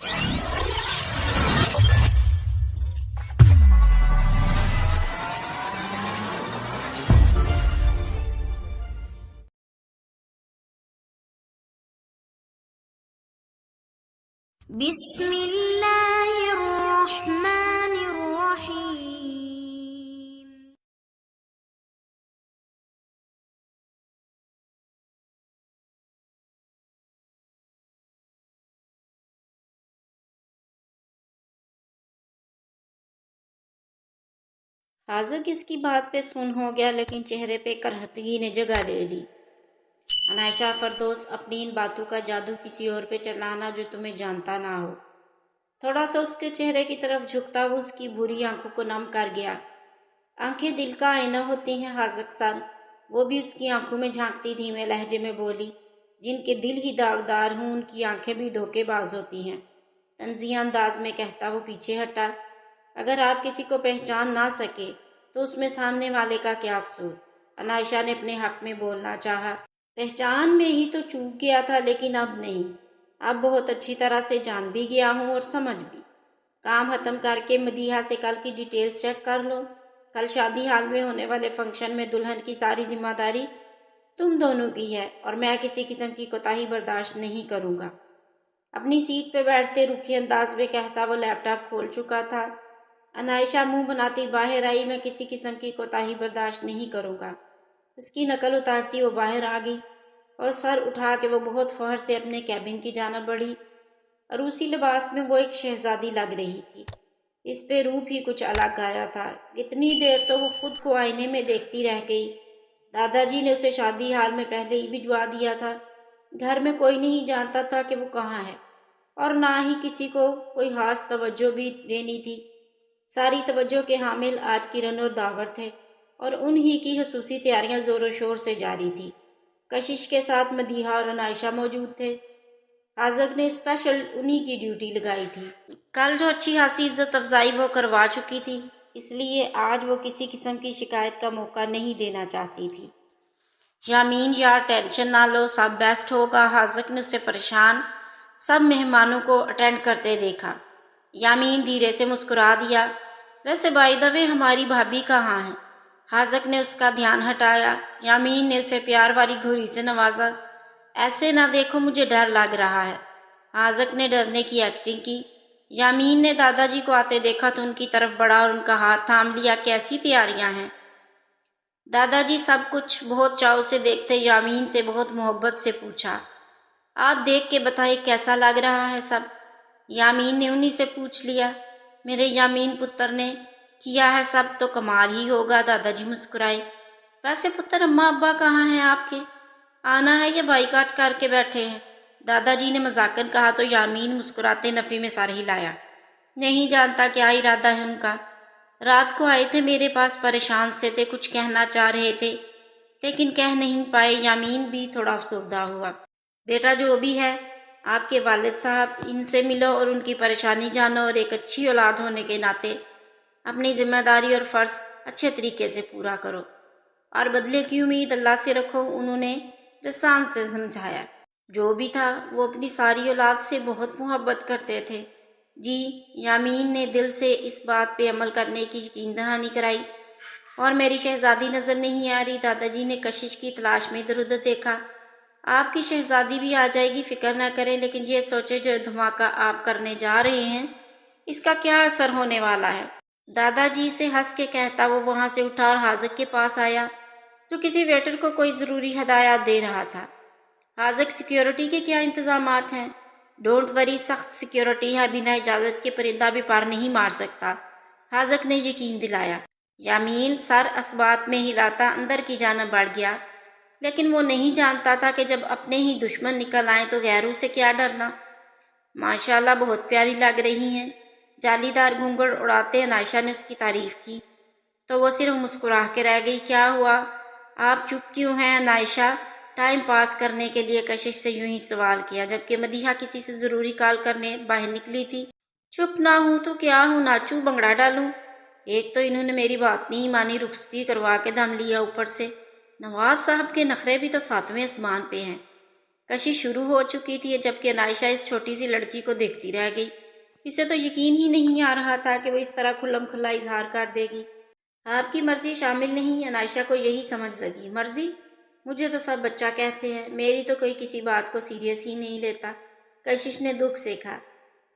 بسم اللہ الرحمن الرحیم۔ حاذق اس کی بات پہ سن ہو گیا، لیکن چہرے پہ کرہتگی نے جگہ لے لی۔ عنائشہ فردوس، اپنی ان باتوں کا جادو کسی اور پہ چلانا جو تمہیں جانتا نہ ہو۔ تھوڑا سا اس کے چہرے کی طرف جھکتا وہ اس کی بری آنکھوں کو نم کر گیا۔ آنکھیں دل کا آئینہ ہوتی ہیں حاذق صاحب، وہ بھی اس کی آنکھوں میں جھانکتی دھیمے لہجے میں بولی۔ جن کے دل ہی داغدار ہوں ان کی آنکھیں بھی دھوکے باز ہوتی ہیں۔ طنزیہ انداز میں کہتا وہ پیچھے ہٹا۔ اگر آپ کسی کو پہچان نہ سکے تو اس میں سامنے والے کا کیا قصور؟ عنائشہ نے اپنے حق میں بولنا چاہا۔ پہچان میں ہی تو چوک گیا تھا، لیکن اب نہیں۔ اب بہت اچھی طرح سے جان بھی گیا ہوں اور سمجھ بھی۔ کام ختم کر کے مدیحہ سے کل کی ڈیٹیلز چیک کر لو۔ کل شادی ہال میں ہونے والے فنکشن میں دلہن کی ساری ذمہ داری تم دونوں کی ہے اور میں کسی قسم کی کوتاہی برداشت نہیں کروں گا۔ اپنی سیٹ پہ بیٹھتے روکھے انداز میں کہتا وہ لیپ ٹاپ کھول چکا تھا۔ عنائشہ منہ بناتی باہر آئی۔ میں کسی قسم کی کوتاہی برداشت نہیں کروں گا۔ اس کی نقل اتارتی وہ باہر آ گئی اور سر اٹھا کے وہ بہت فخر سے اپنے کیبن کی جانب بڑھی۔ عروسی لباس میں وہ ایک شہزادی لگ رہی تھی۔ اس پہ روپ ہی کچھ الگ آیا تھا۔ کتنی دیر تو وہ خود کو آئینے میں دیکھتی رہ گئی۔ دادا جی نے اسے شادی ہال میں پہلے ہی بھجوا دیا تھا۔ گھر میں کوئی نہیں جانتا تھا کہ وہ کہاں ہے، اور نہ ہی کسی کو کوئی خاص توجہ بھی دینی تھی۔ ساری توجہ کے حامل آج کرن اور داور تھے، اور انہی کی خصوصی تیاریاں زور و شور سے جاری تھی۔ کشش کے ساتھ مدیحہ اور عنائشہ موجود تھے۔ حاذق نے اسپیشل انہی کی ڈیوٹی لگائی تھی۔ کل جو اچھی خاصی عزت افزائی وہ کروا چکی تھی، اس لیے آج وہ کسی قسم کی شکایت کا موقع نہیں دینا چاہتی تھی۔ یامین یار ٹینشن نہ لو، سب بیسٹ ہوگا۔ حاذق نے اسے پریشان سب مہمانوں کو اٹینڈ کرتے دیکھا۔ یامین دھیرے سے مسکرا دیا۔ ویسے بائی دا وے ہماری بھابھی کہاں ہے؟ حاذق نے اس کا دھیان ہٹایا۔ یامین نے اسے پیار والی گھوری سے نوازا۔ ایسے نہ دیکھو، مجھے ڈر لگ رہا ہے۔ حاذق نے ڈرنے کی ایکٹنگ کی۔ یامین نے دادا جی کو آتے دیکھا تو ان کی طرف بڑھا اور ان کا ہاتھ تھام لیا۔ کیسی تیاریاں ہیں؟ دادا جی سب کچھ بہت چاؤ سے دیکھتے یامین سے بہت محبت سے پوچھا۔ آپ دیکھ کے بتائیں کیسا لگ رہا ہے سب؟ یامین نے انہی سے پوچھ لیا۔ میرے یامین پتر نے کیا ہے سب تو کمال ہی ہوگا، دادا جی مسکرائے۔ ویسے پتر اماں ابا کہاں ہیں آپ کے؟ آنا ہے یا بائیکاٹ کر کے بیٹھے ہیں؟ دادا جی نے مذاقن کہا تو یامین مسکراتے نفی میں سر ہلایا۔ نہیں جانتا کیا ارادہ ہے ان کا۔ رات کو آئے تھے میرے پاس، پریشان سے تھے، کچھ کہنا چاہ رہے تھے لیکن کہہ نہیں پائے۔ یامین بھی تھوڑا افسردہ ہوا۔ بیٹا جو بھی ہے، آپ کے والد صاحب، ان سے ملو اور ان کی پریشانی جانو، اور ایک اچھی اولاد ہونے کے ناطے اپنی ذمہ داری اور فرض اچھے طریقے سے پورا کرو، اور بدلے کی امید اللہ سے رکھو۔ انہوں نے رسان سے سمجھایا۔ جو بھی تھا وہ اپنی ساری اولاد سے بہت محبت کرتے تھے۔ جی، یامین نے دل سے اس بات پہ عمل کرنے کی یقین دہانی کرائی۔ اور میری شہزادی نظر نہیں آ رہی؟ دادا جی نے کشش کی تلاش میں ادھر ادھر دیکھا۔ آپ کی شہزادی بھی آ جائے گی، فکر نہ کریں، لیکن یہ سوچے جو دھماکہ آپ کرنے جا رہے ہیں اس کا کیا اثر ہونے والا ہے؟ دادا جی سے ہنس کے کہتا وہ وہاں سے اٹھا اور حاذق کے پاس آیا جو کسی ویٹر کو کوئی ضروری ہدایات دے رہا تھا۔ حاذق، سیکیورٹی کے کیا انتظامات ہیں؟ ڈونٹ وری، سخت سیکیورٹی ہے، بنا اجازت کے پرندہ بھی پر نہیں مار سکتا، حاذق نے یقین دلایا۔ یامین سر اسبات میں ہلاتا اندر کی جانب بڑھ گیا، لیکن وہ نہیں جانتا تھا کہ جب اپنے ہی دشمن نکل آئیں تو غیروں سے کیا ڈرنا۔ ماشاءاللہ بہت پیاری لگ رہی ہیں، جالی دار گھونگھڑ اڑاتے عنائشہ نے اس کی تعریف کی تو وہ صرف مسکرا کے رہ گئی۔ کیا ہوا، آپ چپ کیوں ہیں؟ عنائشہ ٹائم پاس کرنے کے لیے کشش سے یوں ہی سوال کیا، جبکہ مدیحہ کسی سے ضروری کال کرنے باہر نکلی تھی۔ چپ نہ ہوں تو کیا ہوں، ناچوں بنگڑا ڈالوں؟ ایک تو انہوں نے میری بات نہیں مانی، رخصتی کروا کے دم لیا، اوپر سے نواب صاحب کے نخرے بھی تو ساتویں آسمان پہ ہیں۔ کشش شروع ہو چکی تھی جبکہ عائشہ اس چھوٹی سی لڑکی کو دیکھتی رہ گئی۔ اسے تو یقین ہی نہیں آ رہا تھا کہ وہ اس طرح کھلم کھلا اظہار کر دے گی۔ آپ کی مرضی شامل نہیں؟ عائشہ کو یہی سمجھ لگی۔ مرضی؟ مجھے تو سب بچہ کہتے ہیں، میری تو کوئی کسی بات کو سیریس ہی نہیں لیتا۔ کشش نے دکھ سے کہا،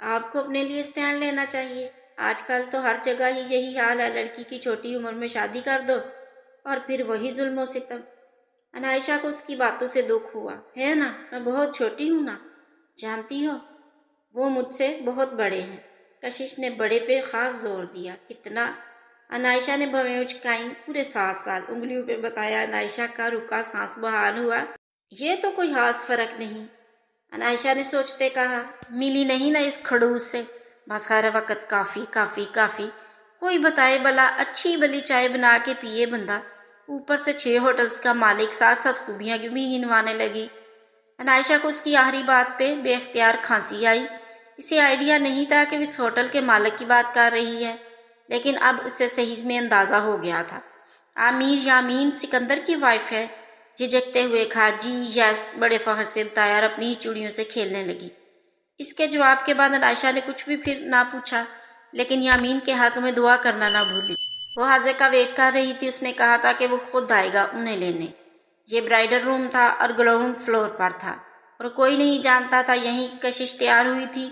آپ کو اپنے لیے سٹینڈ لینا چاہیے۔ آج کل تو ہر جگہ ہی یہی حال ہے، لڑکی کی چھوٹی عمر میں شادی کر دو اور پھر وہی ظلم و ستم۔ عائشہ کو اس کی باتوں سے دکھ ہوا۔ ہے نا، میں بہت چھوٹی ہوں نا، جانتی ہو وہ مجھ سے بہت بڑے ہیں۔ کشش نے بڑے پہ خاص زور دیا۔ کتنا؟ عائشہ نے بھویں اچکائیں۔ پورے 7 سال۔ انگلیوں پہ بتایا۔ عائشہ کا رکا سانس بحال ہوا۔ یہ تو کوئی خاص فرق نہیں، عائشہ نے سوچتے کہا۔ ملی نہیں نا اس کھڑوس سے؟ بس ہر وقت کافی کافی کافی۔ کوئی بتائے بلا، اچھی بلی چائے بنا کے پیے بندہ، اوپر سے 6 ہوٹلز کا مالک، ساتھ ساتھ خوبیاں بھی گنوانے لگی۔ عائشہ کو اس کی آخری بات پہ بے اختیار کھانسی آئی۔ اسے آئیڈیا نہیں تھا کہ وہ اس ہوٹل کے مالک کی بات کر رہی ہے، لیکن اب اسے صحیح میں اندازہ ہو گیا تھا۔ امیر یامین سکندر کی وائف ہے؟ جھجکتے ہوئے کہا۔ جی یس، بڑے فخر سے بتایا اور اپنی ہی چوڑیوں سے کھیلنے لگی۔ اس کے جواب کے بعد عائشہ نے کچھ بھی پھر نہ پوچھا، لیکن یامین کے حق میں دعا کرنا نہ بھولی۔ وہ حاضر کا ویٹ کر رہی تھی۔ اس نے کہا تھا کہ وہ خود آئے گا انہیں لینے۔ یہ برائڈل روم تھا اور گراؤنڈ فلور پر تھا، اور کوئی نہیں جانتا تھا یہیں کشش تیار ہوئی تھی،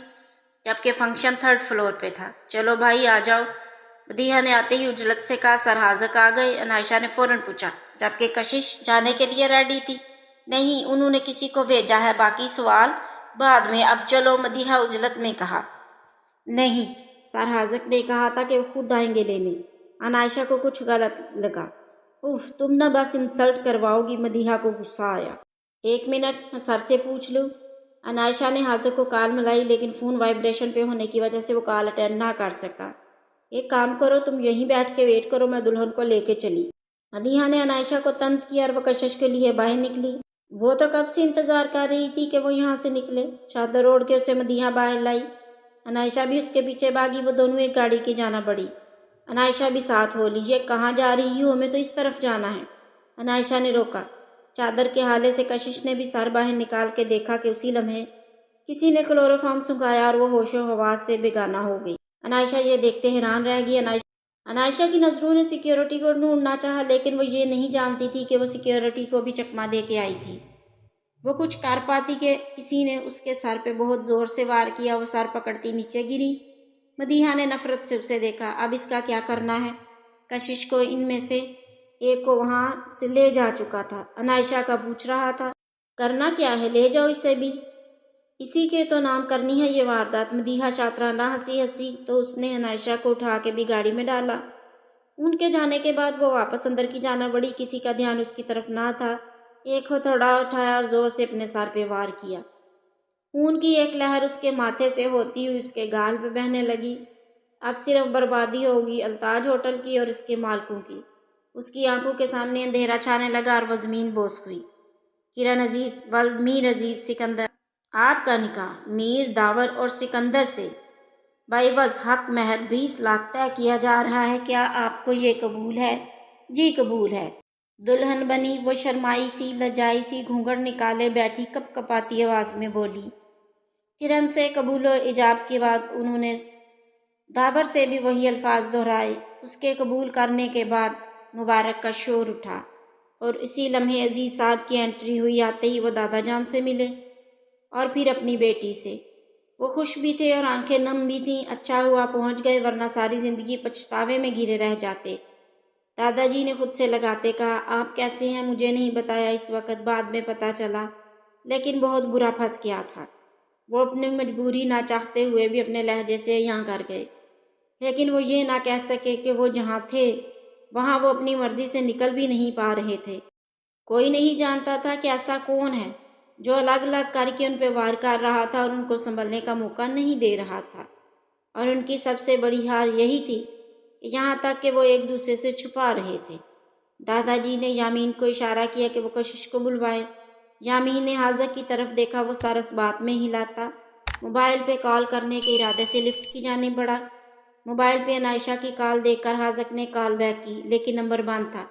جبکہ فنکشن 3rd فلور پہ تھا۔ چلو بھائی آ جاؤ، مدیحہ نے آتے ہی اجلت سے کہا۔ سر حاضر آ گئے؟ عائشہ نے فوراً پوچھا، جبکہ کشش جانے کے لیے ریڈی تھی۔ نہیں، انہوں نے کسی کو بھیجا ہے، باقی سوال بعد میں، اب چلو، مدیحہ اجلت میں کہا۔ نہیں، سر حاضر نے کہا تھا کہ وہ خود آئیں گے لینے۔ عائشہ کو کچھ غلط لگا۔ اف، تم نہ بس انسلٹ کرواؤ گی۔ مدیحہ کو غصہ آیا۔ 1 منٹ، میں سر سے پوچھ لوں۔ عائشہ نے حاضر کو کال ملائی، لیکن فون وائبریشن پہ ہونے کی وجہ سے وہ کال اٹینڈ نہ کر سکا۔ ایک کام کرو، تم یہیں بیٹھ کے ویٹ کرو، میں دلہن کو لے کے چلی۔ مدیحہ نے عائشہ کو طنز کیا اور وہ کشش کے لیے باہر نکلی۔ وہ تو کب سے انتظار کر رہی تھی کہ وہ یہاں سے نکلے۔ چادر اوڑھ کے اسے مدیحہ باہر لائی۔ عائشہ بھی اس کے پیچھے بھاگی۔ وہ دونوں ایک گاڑی کی جانا بڑھی۔ عائشہ بھی ساتھ ہو لی۔ یہ کہاں جا رہی ہو؟ ہمیں تو اس طرف جانا ہے۔ عائشہ نے روکا۔ چادر کے حالے سے کشش نے بھی سر باہر نکال کے دیکھا کہ اسی لمحے کسی نے کلوروفارم سنگھایا اور وہ ہوش و حواس سے بیگانہ ہو گئی۔ عائشہ یہ دیکھتے حیران رہ گئی۔ عائشہ کی نظروں نے سیکیورٹی کو ڈھونڈنا چاہا، لیکن وہ یہ نہیں جانتی تھی کہ وہ سیکیورٹی کو بھی چکما دے کے آئی تھی۔ وہ کچھ کر پاتی کہ کسی نے اس کے سر پہ بہت زور سے وار کیا۔ وہ سر پکڑتی نیچے گری۔ مدیحہ نے نفرت سے اسے دیکھا۔ اب اس کا کیا کرنا ہے؟ کشش کو ان میں سے ایک کو وہاں سے لے جا چکا تھا۔ عائشہ کا پوچھ رہا تھا، کرنا کیا ہے؟ لے جاؤ اسے بھی، اسی کے تو نام کرنی ہے یہ واردات۔ مدیحہ شاطرانہ ہنسی تو اس نے عائشہ کو اٹھا کے بھی گاڑی میں ڈالا۔ ان کے جانے کے بعد وہ واپس اندر کی جانا بڑھی۔ کسی کا دھیان اس کی طرف نہ تھا۔ ایک ہتھوڑا اٹھایا اور زور سے اپنے سر پہ وار کیا۔ خون کی ایک لہر اس کے ماتھے سے ہوتی ہوئی اس کے گال پہ بہنے لگی۔ اب صرف بربادی ہوگی التاج ہوٹل کی اور اس کے مالکوں کی۔ اس کی آنکھوں کے سامنے اندھیرا چھانے لگا اور وہ زمین بوس ہوئی۔ کرن عزیز، ولد میر عزیز سکندر، آپ کا نکاح میر داور اور سکندر سے بعوض حق مہر 20 لاکھ طے کیا جا رہا ہے، کیا آپ کو یہ قبول ہے؟ جی قبول ہے، دلہن بنی وہ شرمائی سی لجائی سی گھونگھٹ نکالے بیٹھی کپ کپاتی آواز میں بولی۔ کرن سے قبول و ایجاب کے بعد انہوں نے داور سے بھی وہی الفاظ دہرائے۔ اس کے قبول کرنے کے بعد مبارک کا شور اٹھا اور اسی لمحے عزیز صاحب کی انٹری ہوئی۔ آتے ہی وہ دادا جان سے ملے اور پھر اپنی بیٹی سے۔ وہ خوش بھی تھے اور آنکھیں نم بھی تھیں۔ اچھا ہوا پہنچ گئے، ورنہ ساری زندگی پچھتاوے میں گھرے رہ جاتے۔ دادا جی نے خود سے لگاتے کہا، آپ کیسے ہیں؟ مجھے نہیں بتایا اس وقت، بعد میں پتہ چلا، لیکن بہت برا پھنس گیا تھا۔ وہ اپنی مجبوری نہ چاہتے ہوئے بھی اپنے لہجے سے یہاں کر گئے، لیکن وہ یہ نہ کہہ سکے کہ وہ جہاں تھے وہاں وہ اپنی مرضی سے نکل بھی نہیں پا رہے تھے۔ کوئی نہیں جانتا تھا کہ ایسا کون ہے جو الگ الگ کر کے ان پہ وار کر رہا تھا اور ان کو سنبھلنے کا موقع نہیں دے رہا تھا۔ اور ان کی سب سے بڑی ہار یہی تھی کہ یہاں تک کہ وہ ایک دوسرے سے چھپا رہے تھے۔ دادا جی نے یامین کو اشارہ کیا کہ وہ کشش کو بلوائے۔ یامین نے حاضر کی طرف دیکھا۔ وہ سر اس بات میں ہلاتا موبائل پہ کال کرنے کے ارادے سے لفٹ کی جانب بڑھا۔ موبائل پہ عائشہ کی کال دیکھ کر حاضر نے کال بیک کی، لیکن نمبر بند تھا۔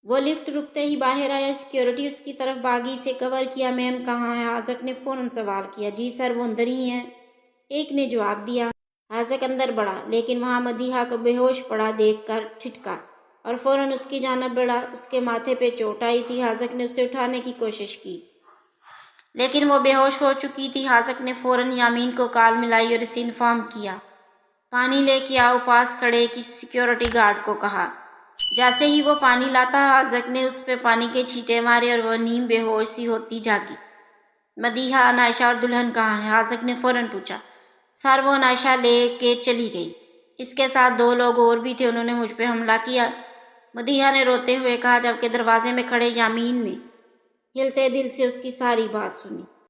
وہ لفٹ رکتے ہی باہر آیا۔ سیکیورٹی اس کی طرف بھاگی، سے کور کیا۔ میم کہاں ہے؟ حاذق نے فوراً سوال کیا۔ جی سر، وہ اندر ہی ہیں، ایک نے جواب دیا۔ حاذق اندر بڑھا، لیکن وہاں مدیحہ کو بے ہوش پڑا دیکھ کر ٹھٹکا اور فوراً اس کی جانب بڑھا۔ اس کے ماتھے پہ چوٹ آئی تھی۔ حاذق نے اسے اٹھانے کی کوشش کی، لیکن وہ بے ہوش ہو چکی تھی۔ حاذق نے فوراً یامین کو کال ملائی اور اسے انفارم کیا۔ پانی لے کے آؤ، پاس کھڑے ایک سیکیورٹی گارڈ کو کہا۔ جیسے ہی وہ پانی لاتا، حاذق نے اس پہ پانی کے چھینٹے مارے اور وہ نیم بے ہوش سی ہوتی جاگی۔ مدیحہ، عنائشہ اور دلہن کہاں ہیں؟ حاذق نے فوراً پوچھا۔ سر، وہ عنائشہ لے کے چلی گئی، اس کے ساتھ 2 لوگ اور بھی تھے، انہوں نے مجھ پہ حملہ کیا، مدیحہ نے روتے ہوئے کہا، جبکہ دروازے میں کھڑے یامین نے ہلتے دل سے اس کی ساری بات سنی۔